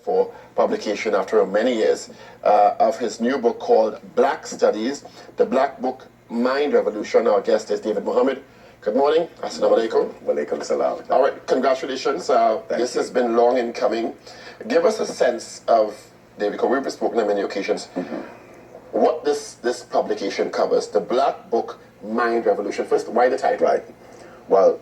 for publication after many years of his new book called Black Studies, The Black Book Mind Revolution. Our guest is David Mohammed. Good morning. Assalamu alaikum. Walaikum salam. All right, congratulations. This has been long in coming. Give us a sense of, David, because we've spoken on many occasions, what this publication covers, The Black Book Mind Revolution. First, why the title? Right. Well,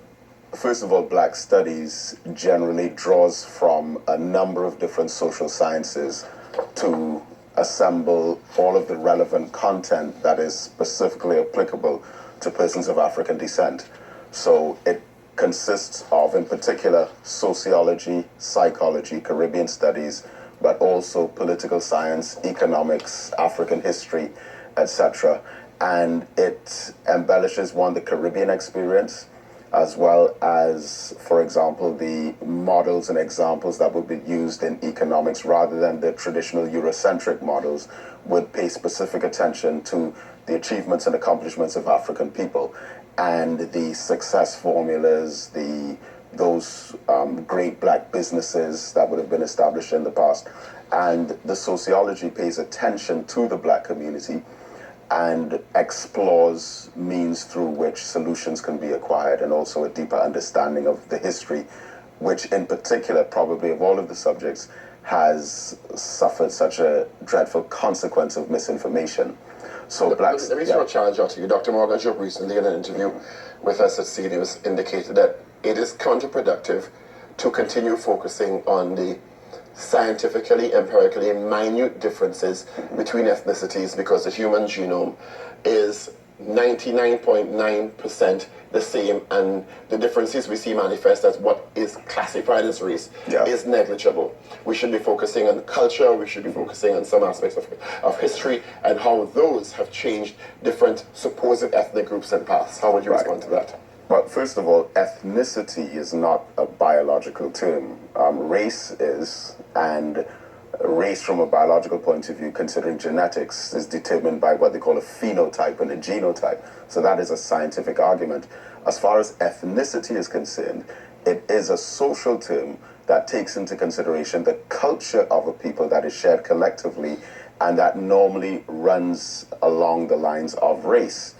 first of all, Black Studies generally draws from a number of different social sciences to assemble all of the relevant content that is specifically applicable to persons of African descent. So it consists of, in particular, sociology, psychology, Caribbean studies, but also political science, economics, African history, etc. And it embellishes, one, the Caribbean experience, as well as, for example, the models and examples that would be used in economics rather than the traditional Eurocentric models, would pay specific attention to the achievements and accomplishments of African people and the success formulas, those great black businesses that would have been established in the past. And the sociology pays attention to the black community and explores means through which solutions can be acquired, and also a deeper understanding of the history, which in particular, probably of all of the subjects, has suffered such a dreadful consequence of misinformation. So let me throw a challenge out to you. Dr. Morgan Job recently in an interview with us at CNMG indicated that it is counterproductive to continue focusing on the scientifically, empirically minute differences between ethnicities, because the human genome is 99.9% the same, and the differences we see manifest as what is classified as race is negligible. We should be focusing on culture, we should be focusing on some aspects of history and how those have changed different supposed ethnic groups in the past. How would you respond to that? Well, first of all, ethnicity is not a biological term. Race is, and race from a biological point of view, considering genetics, is determined by what they call a phenotype and a genotype. So that is a scientific argument. As far as ethnicity is concerned, it is a social term that takes into consideration the culture of a people that is shared collectively, and that normally runs along the lines of race.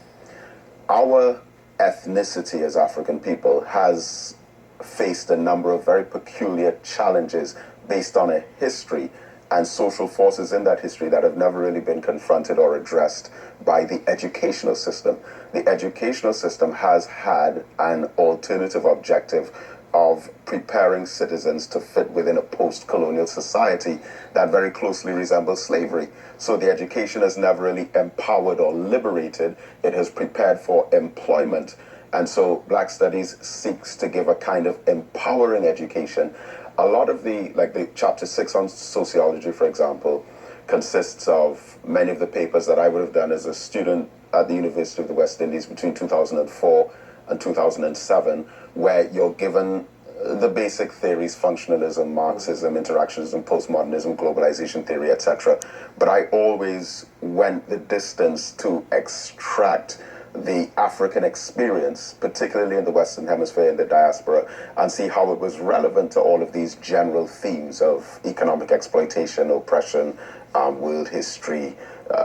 Our ethnicity as African people has faced a number of very peculiar challenges based on a history and social forces in that history that have never really been confronted or addressed by the educational system. The educational system has had an alternative objective of preparing citizens to fit within a post-colonial society that very closely resembles slavery. So the education has never really empowered or liberated. It has prepared for employment. And so Black Studies seeks to give a kind of empowering education. A lot of the chapter 6 on sociology, for example, consists of many of the papers that I would have done as a student at the University of the West Indies between 2004 and 2007, where you're given the basic theories: functionalism, Marxism, interactionism, postmodernism, globalization theory, etc. But I always went the distance to extract the African experience, particularly in the Western Hemisphere, in the diaspora, and see how it was relevant to all of these general themes of economic exploitation, oppression, world history,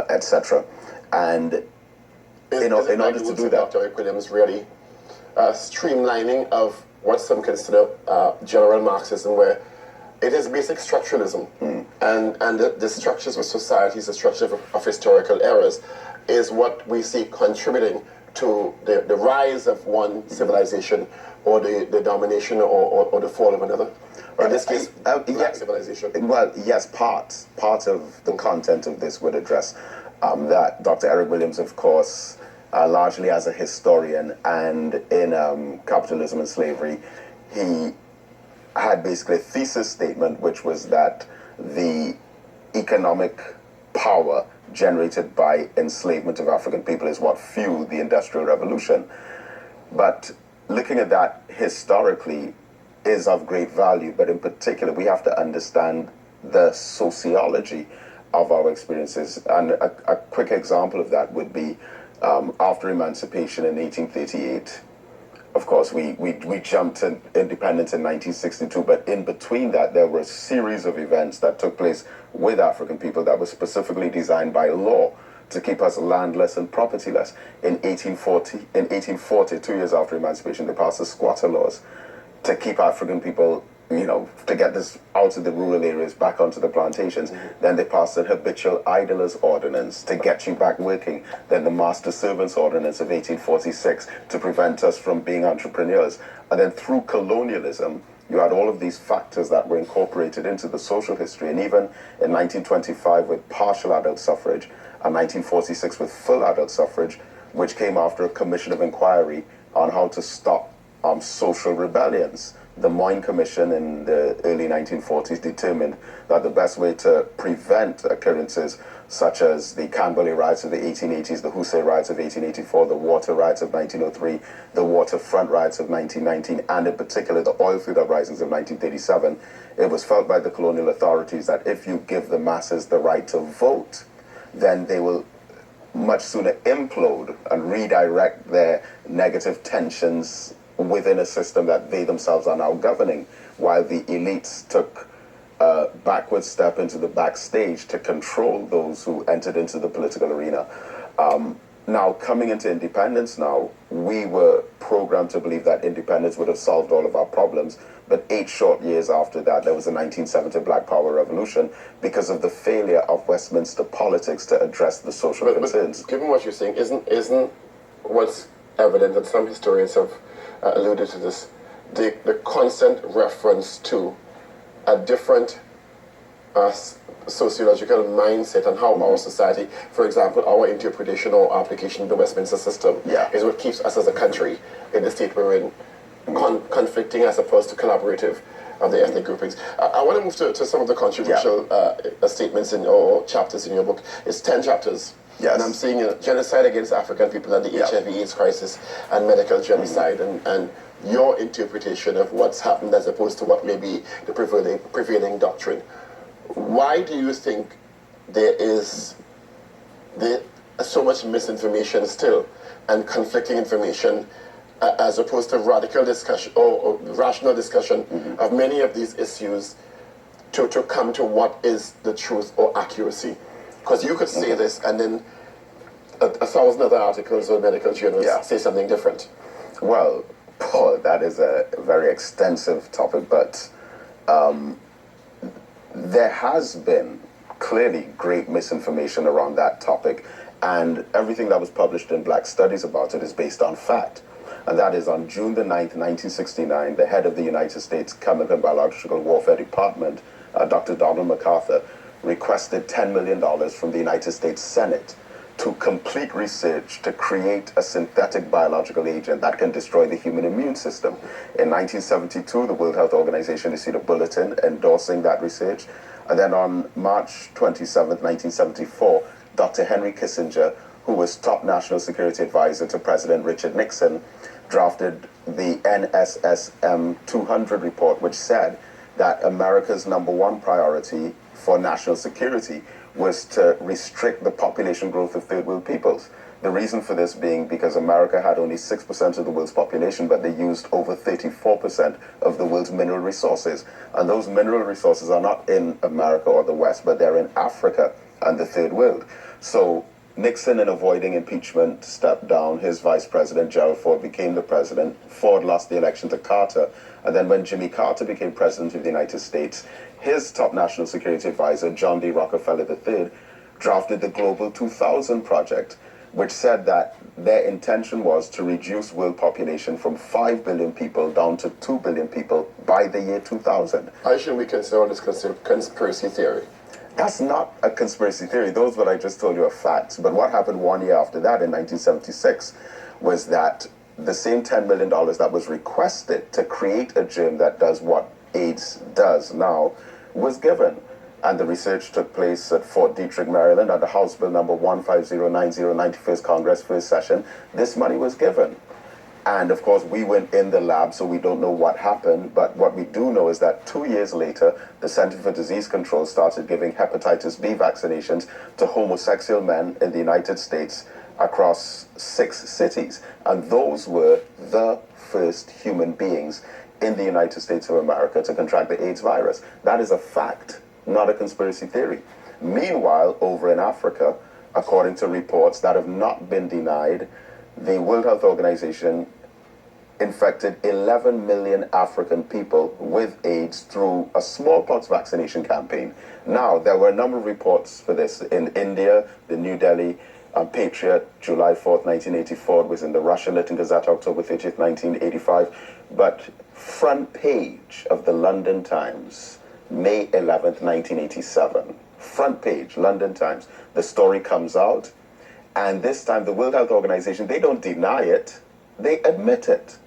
etc. And in order to do that, Dr. Williams really streamlining of what some consider general Marxism, where it is basic structuralism, and the structures of societies, the structure of historical eras, is what we see contributing to the rise of one civilization, or the domination or the fall of another. In this case, black civilization. Well, yes, part of the content of this would address that. Dr. Eric Williams, of course, largely as a historian and in Capitalism and Slavery, he had basically a thesis statement, which was that the economic power generated by enslavement of African people is what fueled the Industrial Revolution. But looking at that historically is of great value, but in particular we have to understand the sociology of our experiences. And a quick example of that would be after emancipation in 1838, of course, we jumped to independence in 1962, but in between that, there were a series of events that took place with African people that were specifically designed by law to keep us landless and propertyless. In 1840, 2 years after emancipation, they passed the squatter laws to keep African people, to get this out of the rural areas back onto the plantations. Then they passed the habitual idlers ordinance to get you back working. Then the master servants ordinance of 1846 to prevent us from being entrepreneurs. And then through colonialism, you had all of these factors that were incorporated into the social history. And even in 1925 with partial adult suffrage, and 1946 with full adult suffrage, which came after a commission of inquiry on how to stop social rebellions. The Moyne Commission in the early 1940s determined that the best way to prevent occurrences such as the Canberra riots of the 1880s, the Hussein riots of 1884, the water riots of 1903, the waterfront riots of 1919, and in particular the oil field uprisings of 1937, it was felt by the colonial authorities that if you give the masses the right to vote, then they will much sooner implode and redirect their negative tensions within a system that they themselves are now governing, while the elites took a backward step into the backstage to control those who entered into the political arena. Now, coming into independence now, we were programmed to believe that independence would have solved all of our problems, but 8 short years after that, there was the 1970 Black Power Revolution because of the failure of Westminster politics to address the social concerns. But given what you're saying, isn't what's evident, that some historians have alluded to this, the constant reference to a different sociological mindset and how our society, for example, our interpretation or application of the Westminster system is what keeps us as a country in the state we're in, conflicting as opposed to collaborative of the ethnic groupings. I want to move to some of the controversial statements or chapters in your book. It's 10 chapters. Yes. And I'm seeing genocide against African people and the HIV/AIDS crisis and medical genocide and your interpretation of what's happened as opposed to what may be the prevailing doctrine. Why do you think there is so much misinformation still and conflicting information as opposed to radical discussion or rational discussion of many of these issues to come to what is the truth or accuracy? Because you could say this and then a 1,000 other articles or medical journals say something different. Well, Paul, that is a very extensive topic, but there has been clearly great misinformation around that topic, and everything that was published in Black Studies about it is based on fact. And that is on June the 9th, 1969, the head of the United States Chemical and Biological Warfare Department, Dr. Donald MacArthur, requested $10 million from the United States Senate to complete research to create a synthetic biological agent that can destroy the human immune system. In 1972, the World Health Organization issued a bulletin endorsing that research. And then on March 27th, 1974, Dr. Henry Kissinger, who was top national security advisor to President Richard Nixon, drafted the NSSM 200 report, which said that America's #1 priority for national security was to restrict the population growth of third world peoples. The reason for this being because America had only 6% of the world's population, but they used over 34% of the world's mineral resources. And those mineral resources are not in America or the West, but they're in Africa and the third world. So Nixon, in avoiding impeachment, stepped down. His vice president, Gerald Ford, became the president. Ford lost the election to Carter. And then when Jimmy Carter became president of the United States, his top national security advisor, John D. Rockefeller III, drafted the Global 2000 Project, which said that their intention was to reduce world population from 5 billion people down to 2 billion people by the year 2000. Why should we consider this conspiracy theory? That's not a conspiracy theory. Those what I just told you are facts. But what happened 1 year after that, in 1976, was that the same $10 million that was requested to create a germ that does what AIDS does now was given. And the research took place at Fort Detrick, Maryland, under House Bill number 15090, 91st Congress, first session. This money was given. And of course, we went in the lab, so we don't know what happened. But what we do know is that 2 years later, the Center for Disease Control started giving hepatitis B vaccinations to homosexual men in the United States across 6 cities. And those were the first human beings in the United States of America to contract the AIDS virus. That is a fact, not a conspiracy theory. Meanwhile, over in Africa, according to reports that have not been denied, the World Health Organization infected 11 million African people with AIDS through a smallpox vaccination campaign. Now, there were a number of reports for this in India, the New Delhi Patriot, July 4th, 1984. It was in the Russian Latin Gazette, October 30th, 1985. But front page of the London Times, May 11th, 1987. Front page, London Times. The story comes out, and this time the World Health Organization, they don't deny it, they admit it.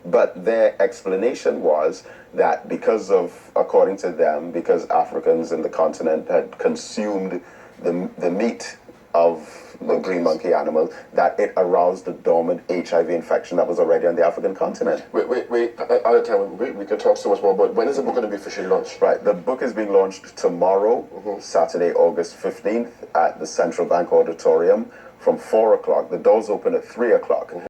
But their explanation was that because of, according to them, because Africans in the continent had consumed the meat of the green monkey animal, that it aroused the dormant HIV infection that was already on the African continent. Wait, other time, we can talk so much more, but when is the book going to be officially launched? Right, the book is being launched tomorrow, Saturday, August 15th, at the Central Bank Auditorium from 4 o'clock. The doors open at 3 o'clock.